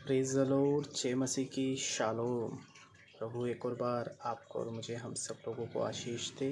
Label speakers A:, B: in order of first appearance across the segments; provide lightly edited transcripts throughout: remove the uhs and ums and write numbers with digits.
A: Praise the Lord, जय मसीह की shalom. प्रभु एक और बार आपको और मुझे हम सब लोगों को आशीष दे।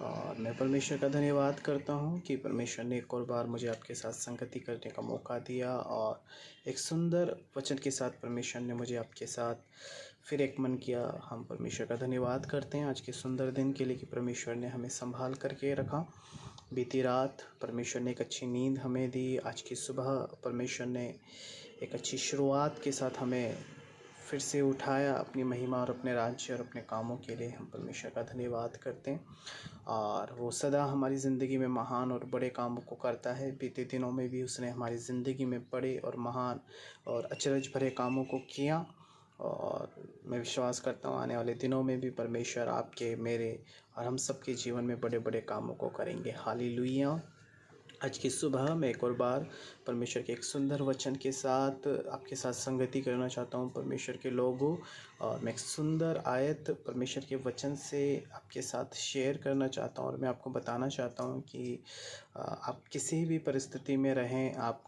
A: और मैं परमेश्वर का धन्यवाद करता हूँ कि परमेश्वर ने एक और बार मुझे आपके साथ संगति करने का मौका दिया और एक सुंदर वचन के साथ परमेश्वर ने मुझे आपके साथ फिर एक मन किया। हम परमेश्वर का धन्यवाद करते हैं आज के सुंदर दिन के लिए कि परमेश्वर ने हमें संभाल करके रखा। बीती रात परमेश्वर ने एक अच्छी नींद हमें दी। आज की सुबह परमेश्वर ने एक अच्छी शुरुआत के साथ हमें फिर से उठाया अपनी महिमा और अपने राज्य और अपने कामों के लिए। हम परमेश्वर का धन्यवाद करते हैं और वो सदा हमारी ज़िंदगी में महान और बड़े कामों को करता है। बीते दिनों में भी उसने हमारी ज़िंदगी में बड़े और महान और अचरज भरे कामों को किया और मैं विश्वास करता हूँ आने वाले दिनों में भी परमेश्वर आपके, मेरे और हम सब के जीवन में बड़े बड़े कामों को करेंगे। हालेलुया। आज की सुबह मैं एक और बार परमेश्वर के एक सुंदर वचन के साथ आपके साथ संगति करना चाहता हूँ परमेश्वर के लोगों। और मैं एक सुंदर आयत परमेश्वर के वचन से आपके साथ शेयर करना चाहता हूँ और मैं आपको बताना चाहता हूँ कि आप किसी भी परिस्थिति में रहें, आप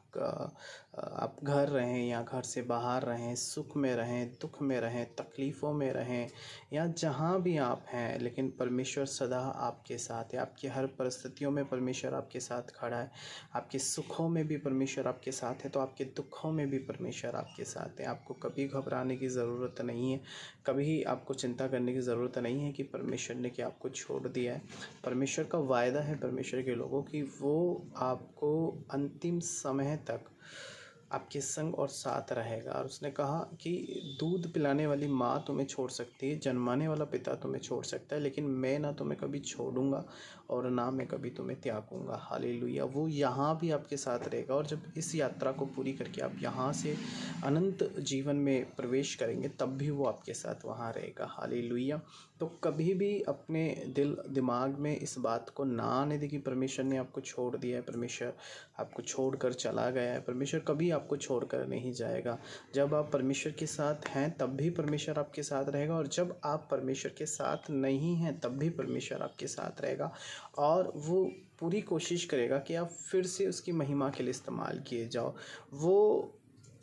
A: घर रहें या घर से बाहर रहें, सुख में रहें, दुख में रहें, तकलीफ़ों में रहें या जहाँ भी आप हैं, लेकिन परमेश्वर सदा आपके साथ है। आपकी हर परिस्थितियों में परमेश्वर आपके साथ खड़ा है। आपके सुखों में भी परमेश्वर आपके साथ है तो आपके दुखों में भी परमेश्वर आपके साथ है। आपको कभी घबराने की ज़रूरत नहीं है, कभी आपको चिंता करने की ज़रूरत नहीं है कि परमेश्वर ने क्या आपको छोड़ दिया है। परमेश्वर का वायदा है परमेश्वर के लोगों की वो आपको अंतिम समय तक आपके संग और साथ रहेगा। और उसने कहा कि दूध पिलाने वाली माँ तुम्हें छोड़ सकती है, जन्माने वाला पिता तुम्हें छोड़ सकता है, लेकिन मैं ना तुम्हें कभी छोड़ूंगा और ना मैं कभी तुम्हें त्यागूंगा। हालेलुया। वो यहाँ भी आपके साथ रहेगा और जब इस यात्रा को पूरी करके आप यहाँ से अनंत जीवन में प्रवेश करेंगे तब भी वो आपके साथ वहाँ रहेगा। हालेलुया। तो कभी भी अपने दिल दिमाग में इस बात को ना आने दे कि परमेश्वर ने आपको छोड़ दिया है, परमेश्वर आपको छोड़कर चला गया है। परमेश्वर कभी आपको छोड़कर नहीं जाएगा। जब आप परमेश्वर के साथ हैं तब भी परमेश्वर आपके साथ रहेगा और जब आप परमेश्वर के साथ नहीं हैं तब भी परमेश्वर आपके साथ रहेगा। और वो पूरी कोशिश करेगा कि आप फिर से उसकी महिमा के लिए इस्तेमाल किए जाओ। वो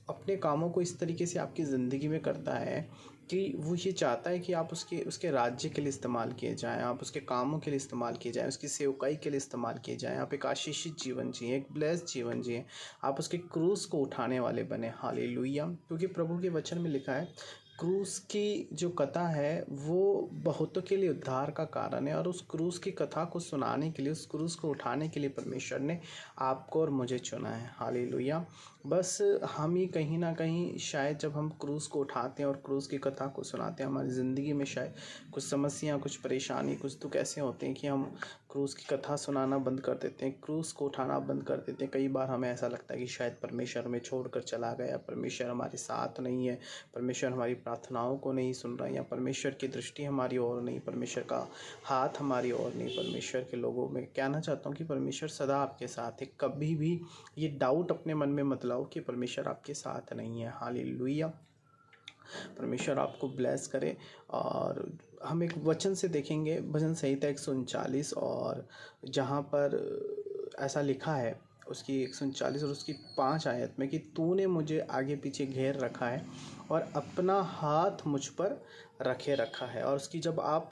A: अपने कामों को इस तरीके से आपकी ज़िंदगी में करता है कि वो ये चाहता है कि आप उसके राज्य के लिए इस्तेमाल किए जाएं, आप उसके कामों के लिए इस्तेमाल किए जाएं, उसकी सेवकाई के लिए इस्तेमाल किए जाएं। आप एक आशीषित जीवन जिएं, एक ब्लेस्ड जीवन जिएं, आप उसके क्रूस को उठाने वाले बने। हालेलुया। क्योंकि प्रभु के वचन में लिखा है क्रूस की जो कथा है वो बहुतों के लिए उद्धार का कारण है और उस क्रूस की कथा को सुनाने के लिए, उस क्रूस को उठाने के लिए परमेश्वर ने आपको और मुझे चुना है। हालेलुया। बस हम ही कहीं ना कहीं शायद जब हम क्रूस को उठाते हैं और क्रूस की कथा को सुनाते हैं, हमारी ज़िंदगी में शायद कुछ समस्या, कुछ परेशानी, कुछ दुख ऐसे होते हैं कि हम क्रूस की कथा सुनाना बंद कर देते हैं, क्रूस को उठाना बंद कर देते हैं। कई बार हमें ऐसा लगता है कि शायद परमेश्वर हमें छोड़कर चला गया, परमेश्वर हमारे साथ नहीं है, परमेश्वर हमारी प्रार्थनाओं को नहीं सुन रहा है या परमेश्वर की दृष्टि हमारी ओर नहीं, परमेश्वर का हाथ हमारी ओर नहीं। परमेश्वर के लोगों में कहना चाहता हूँ कि परमेश्वर सदा आपके साथ है। कभी भी ये डाउट अपने मन में मत लाओ कि परमेश्वर आपके साथ नहीं है। हालेलुया। परमेश्वर आपको ब्लेस करे। और हम एक वचन से देखेंगे भजन संहिता 139 और जहाँ पर ऐसा लिखा है उसकी 139 और उसकी 5 आयत में कि तूने मुझे आगे पीछे घेर रखा है और अपना हाथ मुझ पर रखे रखा है। और उसकी जब आप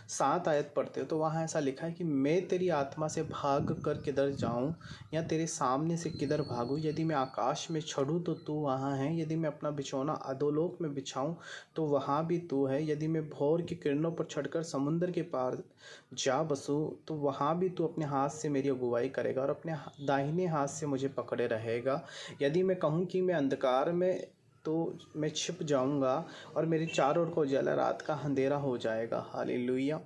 A: 7 आयत पढ़ते हो तो वहाँ ऐसा लिखा है कि मैं तेरी आत्मा से भाग कर किधर जाऊँ या तेरे सामने से किधर भागूँ। यदि मैं आकाश में चढ़ूँ तो तू वहाँ है, यदि मैं अपना बिछौना अधोलोक में बिछाऊँ तो वहाँ भी तू है, यदि मैं भोर की किरणों पर चढ़कर समुद्र के पार जा बसूँ तो वहाँ भी तू अपने हाथ से मेरी अगुवाई करेगा और अपने दाहिने हाथ से मुझे पकड़े रहेगा। यदि मैं कहूँ कि मैं अंधकार में तो मैं छिप जाऊंगा और मेरे चारों ओर को उजाला, रात का अंधेरा हो जाएगा। हालेलुया।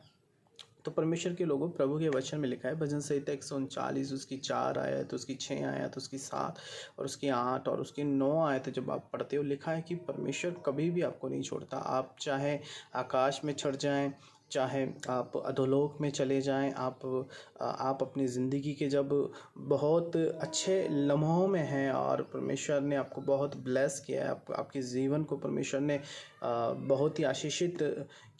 A: तो परमेश्वर के लोगों, प्रभु के वचन में लिखा है भजन संहिता 139 उसकी 4 आयत, उसकी 6 आयत, उसकी 7 और उसकी 8 और उसकी 9 आयत जब आप पढ़ते हो, लिखा है कि परमेश्वर कभी भी आपको नहीं छोड़ता। आप चाहे आकाश में चढ़ जाएं, चाहे आप अधोलोक में चले जाएं, आप अपनी ज़िंदगी के जब बहुत अच्छे लम्हों में हैं और परमेश्वर ने आपको बहुत ब्लेस किया है, आपके जीवन को परमेश्वर ने बहुत ही आशीषित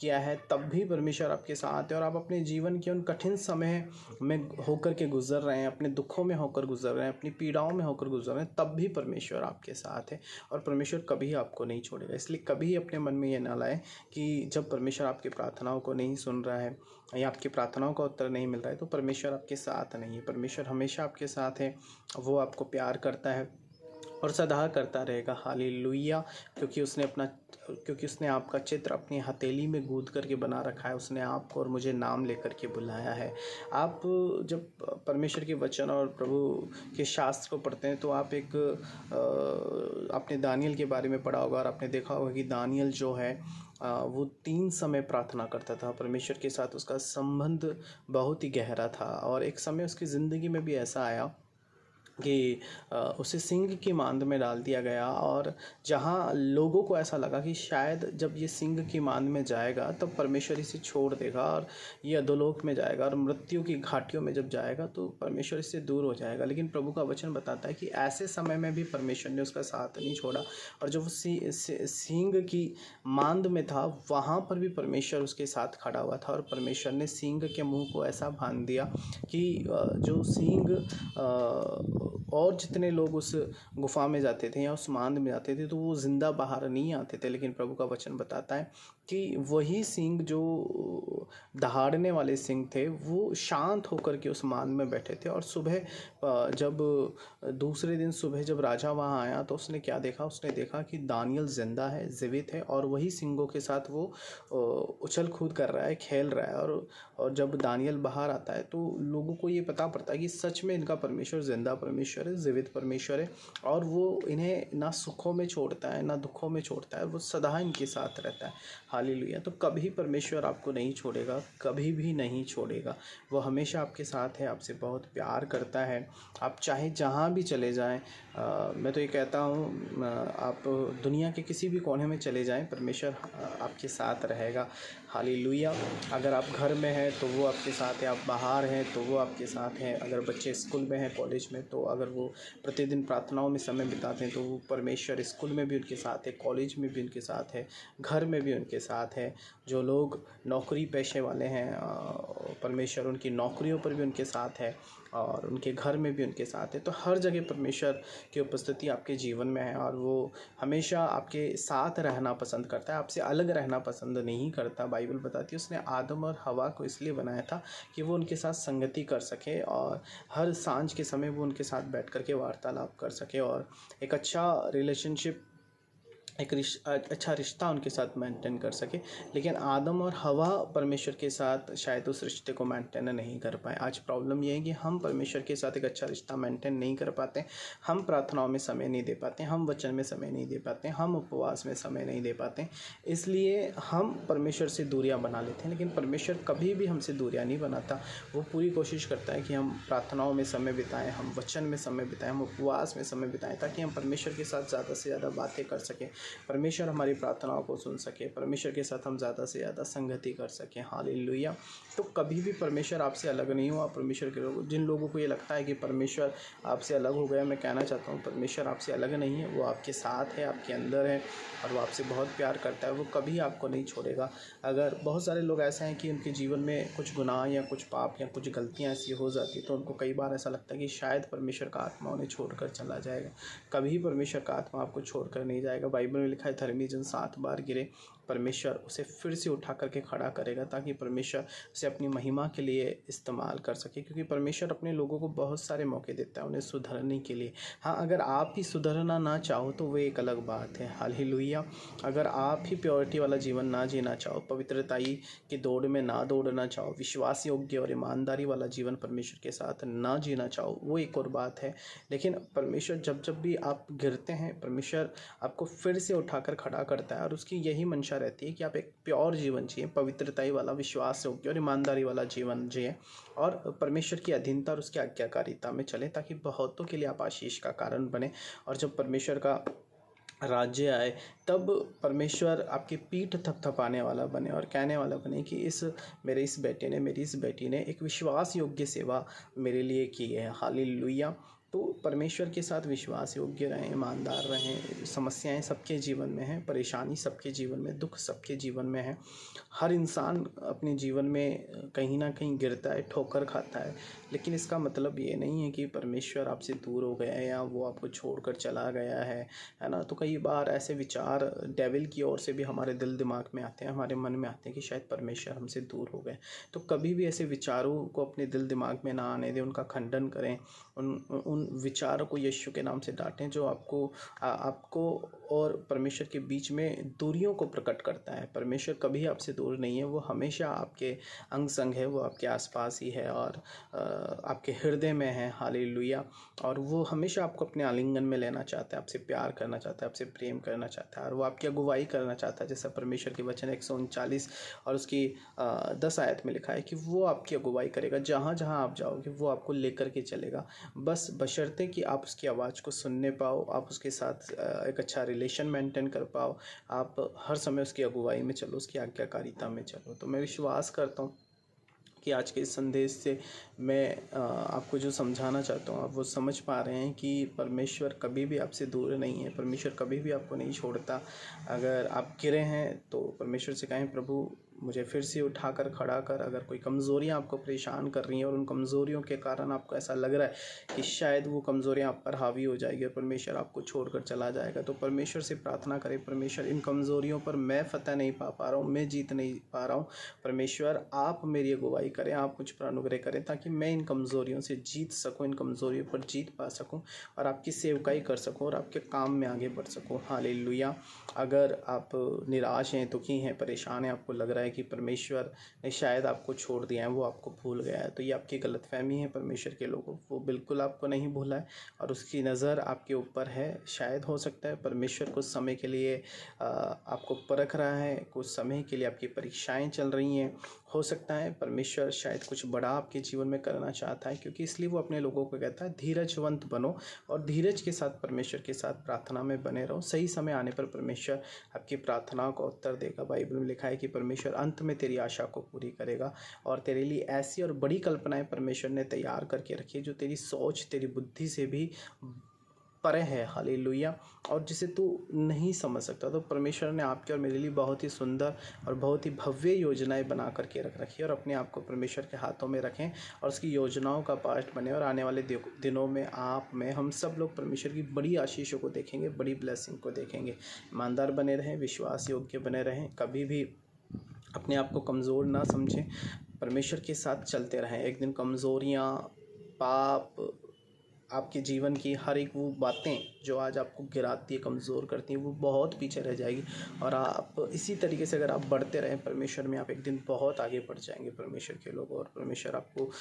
A: किया है, तब भी परमेश्वर आपके साथ है। और आप अपने जीवन के उन कठिन समय में होकर के गुजर रहे हैं, अपने दुखों में होकर गुजर रहे हैं, अपनी पीड़ाओं में होकर गुजर रहे हैं, तब भी परमेश्वर आपके साथ है और परमेश्वर कभी आपको नहीं छोड़ेगा। इसलिए कभी अपने मन में ये ना लाए कि जब परमेश्वर आपकी प्रार्थनाओं को नहीं सुन रहा है या आपकी प्रार्थनाओं का उत्तर नहीं मिल रहा है तो परमेश्वर आपके साथ नहीं है। परमेश्वर हमेशा आपके साथ है, वो आपको प्यार करता है और सदा करता रहेगा। हालेलुया। क्योंकि उसने आपका चित्र अपनी हथेली में गूंथ करके बना रखा है। उसने आपको और मुझे नाम लेकर के बुलाया है। आप जब परमेश्वर के वचन और प्रभु के शास्त्र को पढ़ते हैं तो आप आपने दानियल के बारे में पढ़ा होगा और आपने देखा होगा कि दानियल जो है वो 3 समय प्रार्थना करता था। परमेश्वर के साथ उसका संबंध बहुत ही गहरा था और एक समय उसकी ज़िंदगी में भी ऐसा आया कि उसे सिंह की मांद में डाल दिया गया। और जहाँ लोगों को ऐसा लगा कि शायद जब ये सिंह की मांद में जाएगा तब परमेश्वर इसे छोड़ देगा और ये अधोलोक में जाएगा और मृत्यु की घाटियों में जब जाएगा तो परमेश्वर इससे दूर हो जाएगा। लेकिन प्रभु का वचन बताता है कि ऐसे समय में भी परमेश्वर ने उसका साथ नहीं छोड़ा और जब वो सिंह की मांद में था वहाँ पर भी परमेश्वर उसके साथ खड़ा हुआ था। और परमेश्वर ने सिंह के मुँह को ऐसा बांध दिया कि जो सिंह और जितने लोग उस गुफा में जाते थे या उस मांद में जाते थे तो वो ज़िंदा बाहर नहीं आते थे। लेकिन प्रभु का वचन बताता है कि वही सिंह जो दहाड़ने वाले सिंह थे वो शांत होकर के उस मांद में बैठे थे। और सुबह जब दूसरे दिन सुबह जब राजा वहाँ आया तो उसने क्या देखा? उसने देखा कि दानियल जिंदा है, जीवित है और वही सिंहों के साथ वो उछल कूद कर रहा है, खेल रहा है। और जब दानियल बाहर आता है तो लोगों को ये पता पड़ता है कि सच में इनका परमेश्वर जिंदा परमेश्वर है, जीवित परमेश्वर है और वो इन्हें ना सुखों में छोड़ता है ना दुखों में छोड़ता है, वो सदा इनके साथ रहता है। हालेलुया। तो कभी परमेश्वर आपको नहीं छोड़ेगा, कभी भी नहीं छोड़ेगा। वो हमेशा आपके साथ है, आपसे बहुत प्यार करता है। आप चाहे जहाँ भी चले जाएं, मैं तो ये कहता हूँ आप दुनिया के किसी भी कोने में चले जाएं, परमेश्वर आपके साथ रहेगा। हालेलुया। अगर आप घर में हैं तो वो आपके साथ है, आप बाहर हैं तो वो आपके साथ हैं, अगर बच्चे स्कूल में हैं, कॉलेज में, तो अगर वो प्रतिदिन प्रार्थनाओं में समय बिताते हैं तो वो परमेश्वर स्कूल में भी उनके साथ है, कॉलेज में भी उनके साथ है, घर में भी उनके साथ है। जो लोग नौकरी पेशे वाले हैं परमेश्वर उनकी नौकरियों पर भी उनके साथ है और उनके घर में भी उनके साथ है। तो हर जगह परमेश्वर की उपस्थिति आपके जीवन में है और वो हमेशा आपके साथ रहना पसंद करता है, आपसे अलग रहना पसंद नहीं करता। बाइबल बताती है उसने आदम और हवा को इसलिए बनाया था कि वो उनके साथ संगति कर सके और हर सांझ के समय वो उनके साथ बैठ कर के वार्तालाप कर सके और एक अच्छा रिलेशनशिप, एक अच्छा रिश्ता उनके साथ मेंटेन कर सके। लेकिन आदम और हवा परमेश्वर के साथ शायद उस रिश्ते को मेंटेन नहीं कर पाए। आज प्रॉब्लम ये है कि हम परमेश्वर के साथ एक अच्छा रिश्ता मेंटेन नहीं कर पाते, हम प्रार्थनाओं में समय नहीं दे पाते, हम वचन में समय नहीं दे पाते, हम उपवास में समय नहीं दे पाते, इसलिए हम परमेश्वर से दूरियां बना लेते हैं। लेकिन परमेश्वर कभी भी हमसे दूरियां नहीं बनाता। वो पूरी कोशिश करता है कि हम प्रार्थनाओं में समय बिताएं, हम वचन में समय बिताएं, हम उपवास में समय बिताएं, ताकि हम परमेश्वर के साथ ज़्यादा से ज़्यादा बातें कर सकें, परमेश्वर हमारी प्रार्थनाओं को सुन सके, परमेश्वर के साथ हम ज़्यादा से ज़्यादा संगति कर सकें। हालेलुया। तो कभी भी परमेश्वर आपसे अलग नहीं हुआ। परमेश्वर के लोग, जिन लोगों को ये लगता है कि परमेश्वर आपसे अलग हो गया, मैं कहना चाहता हूँ परमेश्वर आपसे अलग नहीं है, वो आपके साथ है, आपके अंदर है और वो आपसे बहुत प्यार करता है। वो कभी आपको नहीं छोड़ेगा। अगर बहुत सारे लोग ऐसे हैं कि उनके जीवन में कुछ गुनाह या कुछ पाप या कुछ गलतियाँ ऐसी हो जाती तो उनको कई बार ऐसा लगता है कि शायद परमेश्वर का आत्मा उन्हें छोड़कर चला जाएगा। कभी परमेश्वर का आत्मा आपको छोड़कर नहीं जाएगा। बाइबल में लिखा है धर्मी जन 7 बार गिरे, परमेश्वर उसे फिर से उठा करके खड़ा करेगा, ताकि परमेश्वर उसे अपनी महिमा के लिए इस्तेमाल कर सके। क्योंकि परमेश्वर अपने लोगों को बहुत सारे मौके देता है उन्हें सुधरने के लिए। हाँ, अगर आप ही सुधरना ना चाहो तो वो एक अलग बात है। हालेलुया। अगर आप ही प्योरिटी वाला जीवन ना जीना चाहो, पवित्रताई की दौड़ में ना दौड़ना चाहो, विश्वास योग्य और ईमानदारी वाला जीवन परमेश्वर के साथ ना जीना चाहो, वो एक और बात है। लेकिन परमेश्वर जब भी आप गिरते हैं, परमेश्वर आपको फिर से उठाकर खड़ा करता है और उसकी यही मंशा रहती है कि आप एक प्योर जीवन जिए, पवित्रताई वाला, विश्वास योग्य और ईमानदारी वाला जीवन जिए और परमेश्वर की अधीनता और उसकी आज्ञाकारिता में चले, ताकि बहुतों के लिए आप आशीष का कारण बने। और जब परमेश्वर का राज्य आए तब परमेश्वर आपकी पीठ थपथपाने वाला बने और कहने वाला बने कि मेरे इस बेटे ने, मेरी इस बेटी ने एक विश्वास योग्य सेवा मेरे लिए की है। हालेलुया। तो परमेश्वर के साथ विश्वास योग्य रहें, ईमानदार रहें। समस्याएं सबके जीवन में हैं, परेशानी सबके जीवन में, दुख सबके जीवन में है। हर इंसान अपने जीवन में कहीं ना कहीं गिरता है, ठोकर खाता है, लेकिन इसका मतलब ये नहीं है कि परमेश्वर आपसे दूर हो गया है या वो आपको छोड़कर चला गया है ना। तो कई बार ऐसे विचार डेविल की ओर से भी हमारे दिल दिमाग में आते हैं, हमारे मन में आते हैं कि शायद परमेश्वर हमसे दूर हो गए। तो कभी भी ऐसे विचारों को अपने दिल दिमाग में ना आने दें, उनका खंडन करें, उन विचारों को यीशु के नाम से डांटें जो आपको और परमेश्वर के बीच में दूरियों को प्रकट करता है। परमेश्वर कभी आपसे दूर नहीं है, वो हमेशा आपके अंग संग है, वो आपके आसपास ही है और आपके हृदय में है। हालेलुया। और वो हमेशा आपको अपने आलिंगन में लेना चाहता है, आपसे प्यार करना चाहता है, आपसे प्रेम करना चाहता है और वो आपकी अगुवाई करना चाहता है। जैसा परमेश्वर के वचन 139 और उसकी 10 आयत में लिखा है कि वो आपकी अगुवाई करेगा, जहाँ जहाँ आप जाओगे वो आपको लेकर के चलेगा, बस बशर्ते कि आप उसकी आवाज़ को सुनने पाओ, आप उसके साथ एक अच्छा रिलेशन मेंटेन कर पाओ, आप हर समय उसकी अगुवाई में चलो, उसकी आज्ञाकारिता में चलो। तो मैं विश्वास करता हूँ कि आज के इस संदेश से मैं आपको जो समझाना चाहता हूँ आप वो समझ पा रहे हैं कि परमेश्वर कभी भी आपसे दूर नहीं है, परमेश्वर कभी भी आपको नहीं छोड़ता। अगर आप गिरे हैं तो परमेश्वर से कहें, प्रभु मुझे फिर से उठाकर खड़ा कर। अगर कोई कमज़ोरियाँ आपको परेशान कर रही हैं और उन कमज़ोरियों के कारण आपको ऐसा लग रहा है कि शायद वो कमज़ोरियाँ आप पर हावी हो जाएगी और परमेश्वर आपको छोड़कर चला जाएगा, तो परमेश्वर से प्रार्थना करें, परमेश्वर इन कमज़ोरियों पर मैं फ़तह नहीं पा रहा हूँ, मैं जीत नहीं पा रहा हूँ, परमेश्वर आप मेरी अगुवाई करें, आप मुझ पर अनुग्रह करें ताकि मैं इन कमज़ोरियों से जीत सकूं, इन कमज़ोरियों पर जीत पा सकूं और आपकी सेवकाई कर सकूं और आपके काम में आगे बढ़ सकूं। हालेलुया। अगर आप निराश हैं, दुखी हैं, परेशान हैं, आपको लग रहा है कि परमेश्वर ने शायद आपको छोड़ दिया है, वो आपको भूल गया है, तो ये आपकी गलतफहमी है। परमेश्वर के लोगों, वो बिल्कुल आपको नहीं भूला है और उसकी नज़र आपके ऊपर है। शायद हो सकता है परमेश्वर कुछ समय के लिए आपको परख रहा है, कुछ समय के लिए आपकी परीक्षाएं चल रही हैं। हो सकता है परमेश्वर शायद कुछ बड़ा आपके जीवन में करना चाहता है, क्योंकि इसलिए वो अपने लोगों को कहता है धीरजवंत बनो और धीरज के साथ परमेश्वर के साथ प्रार्थना में बने रहो। सही समय आने पर परमेश्वर आपकी प्रार्थनाओं का उत्तर देगा। बाइबल में लिखा है कि परमेश्वर अंत में तेरी आशा को पूरी करेगा और तेरे लिए ऐसी और बड़ी कल्पनाएं परमेश्वर ने तैयार करके रखी है जो तेरी सोच, तेरी बुद्धि से भी परे है। हालेलुया। और जिसे तू नहीं समझ सकता, तो परमेश्वर ने आपके और मेरे लिए बहुत ही सुंदर और बहुत ही भव्य योजनाएं बना करके रख रखी है और अपने आप को परमेश्वर के हाथों में रखें और उसकी योजनाओं का पार्ट बने और आने वाले दिनों में आप में हम सब लोग परमेश्वर की बड़ी आशीषों को देखेंगे, बड़ी ब्लेसिंग को देखेंगे। ईमानदार बने रहें, विश्वास योग्य बने रहें, कभी भी अपने आप को कमज़ोर ना समझें, परमेश्वर के साथ चलते रहें। एक दिन कमज़ोरियाँ, पाप, आपके जीवन की हर एक वो बातें जो आज आपको गिराती है, कमज़ोर करती हैं, वो बहुत पीछे रह जाएगी और आप इसी तरीके से अगर आप बढ़ते रहें परमेश्वर में, आप एक दिन बहुत आगे बढ़ जाएंगे परमेश्वर के लोग और परमेश्वर आपको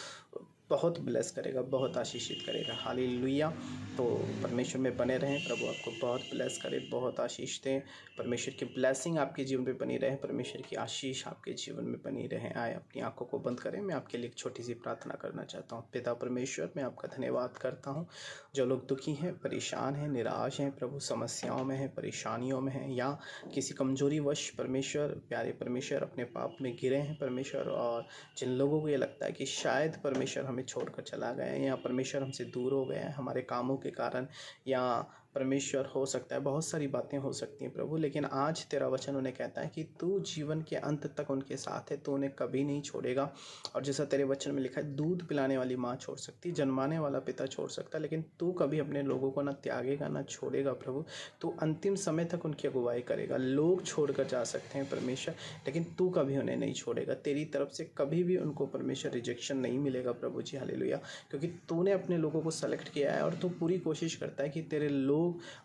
A: बहुत ब्लेस करेगा, बहुत आशीषित करेगा। हालेलुया। तो परमेश्वर में बने रहें, प्रभु आपको बहुत ब्लेस करे, बहुत आशीष दें, परमेश्वर की ब्लेसिंग आपके जीवन में बनी रहे, परमेश्वर की आशीष आपके जीवन में बनी रहे। आए अपनी आंखों को बंद करें, मैं आपके लिए एक छोटी सी प्रार्थना करना चाहता हूँ। पिता परमेश्वर, मैं आपका धन्यवाद करता हूँ। जो लोग दुखी हैं, परेशान हैं, निराश हैं, प्रभु समस्याओं में हैं, परेशानियों में हैं या किसी कमजोरी वश परमेश्वर, प्यारे परमेश्वर, अपने पाप में गिरे हैं परमेश्वर, और जिन लोगों को ये लगता है कि शायद परमेश्वर हमें छोड़कर चला गया है या परमेश्वर हमसे दूर हो गया है हमारे कामों के कारण, या परमेश्वर हो सकता है बहुत सारी बातें हो सकती हैं प्रभु, लेकिन आज तेरा वचन उन्हें कहता है कि तू जीवन के अंत तक उनके साथ है, तू उन्हें कभी नहीं छोड़ेगा। और जैसा तेरे वचन में लिखा है, दूध पिलाने वाली माँ छोड़ सकती, जन्माने वाला पिता छोड़ सकता, लेकिन तू कभी अपने लोगों को ना त्यागेगा ना छोड़ेगा प्रभु। तू अंतिम समय तक उनकी अगुवाई करेगा। लोग छोड़कर जा सकते हैं परमेश्वर, लेकिन तू कभी उन्हें नहीं छोड़ेगा। तेरी तरफ से कभी भी उनको परमेश्वर रिजेक्शन नहीं मिलेगा प्रभु जी। हालेलुया। क्योंकि तूने अपने लोगों को सेलेक्ट किया है और तू पूरी कोशिश करता है कि तेरे लोग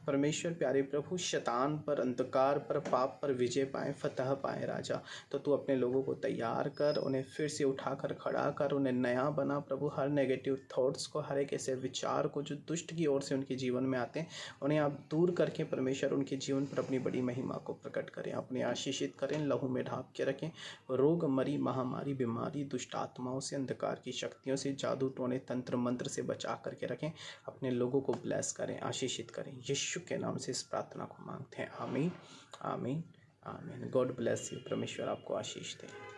A: परमेश्वर प्यारे प्रभु शैतान पर, अंधकार पर, पाप पर विजय पाएं, फतह पाएं राजा। तो तू अपने लोगों को तैयार कर, उन्हें फिर से उठाकर खड़ा कर, उन्हें नया बना प्रभु। हर नेगेटिव थॉट्स को, हर एक ऐसे विचार को जो दुष्ट की ओर से उनके जीवन में आते हैं, उन्हें आप दूर करके परमेश्वर उनके जीवन पर अपनी बड़ी महिमा को प्रकट करें, अपने आशीषित करें, लहू में ढांप के रखें। रोग, मरी, महामारी, बीमारी, दुष्ट आत्माओं से, अंधकार की शक्तियों से, जादू टोने, तंत्र मंत्र से बचा करके रखें। अपने लोगों को ब्लेस करें, आशीषित करें। यीशु के नाम से इस प्रार्थना को मांगते हैं। आमीन, आमीन, आमीन। God bless you. परमेश्वर आपको आशीष दे।